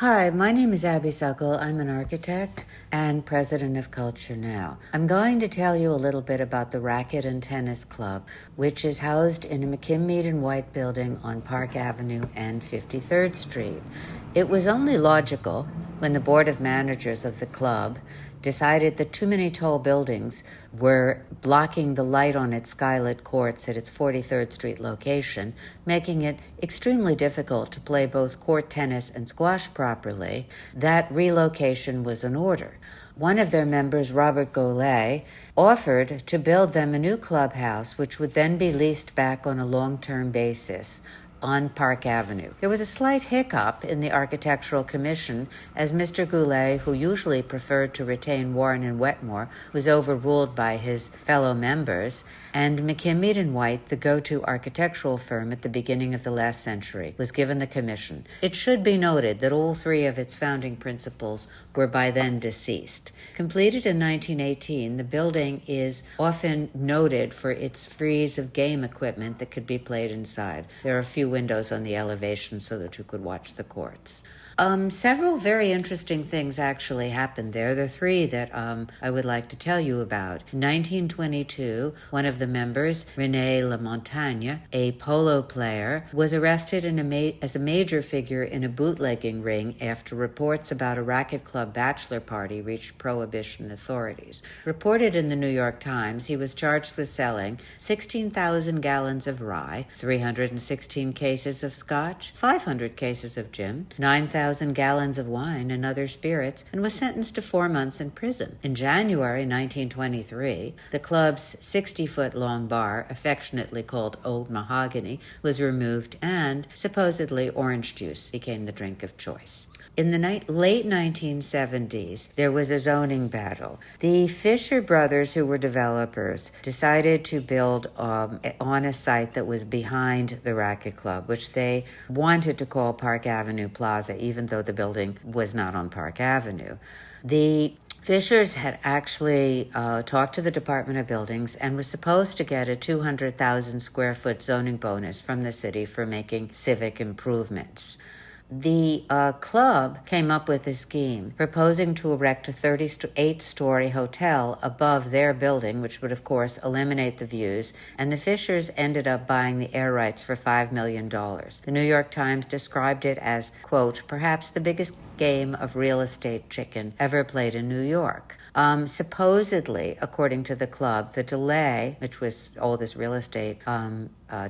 Hi, my name is Abby Suckle. I'm an architect and president of Culture Now. I'm going to tell you a little bit about the Racquet and Tennis Club, which is housed in a McKim-Mead and White building on Park Avenue and 53rd Street. It was only logical when the board of managers of the club decided that too many tall buildings were blocking the light on its skylit courts at its 43rd Street location, making it extremely difficult to play both court tennis and squash properly. That relocation was in order. One of their members, Robert Goulet, offered to build them a new clubhouse, which would then be leased back on a long-term basis on Park Avenue. There was a slight hiccup in the Architectural Commission as Mr. Goulet, who usually preferred to retain Warren and Wetmore, was overruled by his fellow members, and McKim-Mead and White, the go-to architectural firm at the beginning of the last century, was given the commission. It should be noted that all three of its founding principals were by then deceased. Completed in 1918, the building is often noted for its frieze of game equipment that could be played inside. There are a few windows on the elevation so that you could watch the courts. Several very interesting things actually happened there. There are three that I would like to tell you about. In 1922, one of the members, René Lamontagne, a polo player, was arrested as a major figure in a bootlegging ring after reports about a racket club bachelor party reached prohibition authorities. Reported in the New York Times, he was charged with selling 16,000 gallons of rye, 316 cases of scotch, 500 cases of gin, 9,000 gallons of wine and other spirits, and was sentenced to 4 months in prison. In January 1923, the club's 60-foot-long bar, affectionately called Old Mahogany, was removed, and supposedly orange juice became the drink of choice. In the late 1970s, there was a zoning battle. The Fisher brothers, who were developers, decided to build on a site that was behind the Racquet Club, which they wanted to call Park Avenue Plaza, even though the building was not on Park Avenue. The Fishers had actually talked to the Department of Buildings and was supposed to get a 200,000 square foot zoning bonus from the city for making civic improvements. The club came up with a scheme proposing to erect a 38-story hotel above their building, which would, of course, eliminate the views, and the Fishers ended up buying the air rights for $5 million. The New York Times described it as, quote, perhaps the biggest game of real estate chicken ever played in New York. Supposedly, according to the club, the delay, which was all this real estate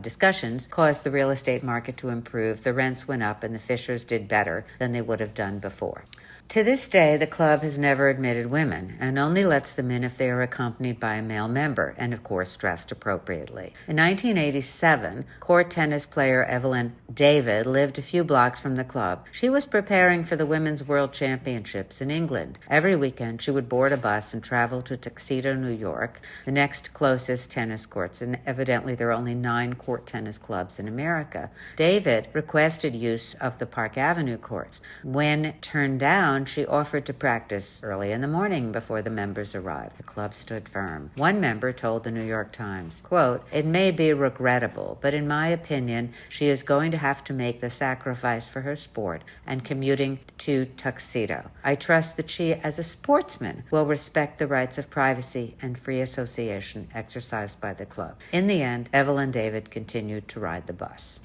discussions, caused the real estate market to improve. The rents went up, and the Fishers did better than they would have done before. To this day, the club has never admitted women and only lets them in if they are accompanied by a male member and, of course, dressed appropriately. In 1987, court tennis player Evelyn David lived a few blocks from the club. She was preparing for the Women's World Championships in England. Every weekend, she would board a bus and travel to Tuxedo, New York, the next closest tennis courts, and evidently there are only 9 court tennis clubs in America. David requested use of the Park Avenue courts. When turned down, she offered to practice early in the morning before the members arrived. The club stood firm. One member told the New York Times, quote, it may be regrettable, but in my opinion, she is going to have to make the sacrifice for her sport and commuting to Tuxedo. I trust that she, as a sportsman, will respect the rights of privacy and free association exercised by the club. In the end, Evelyn David continued to ride the bus.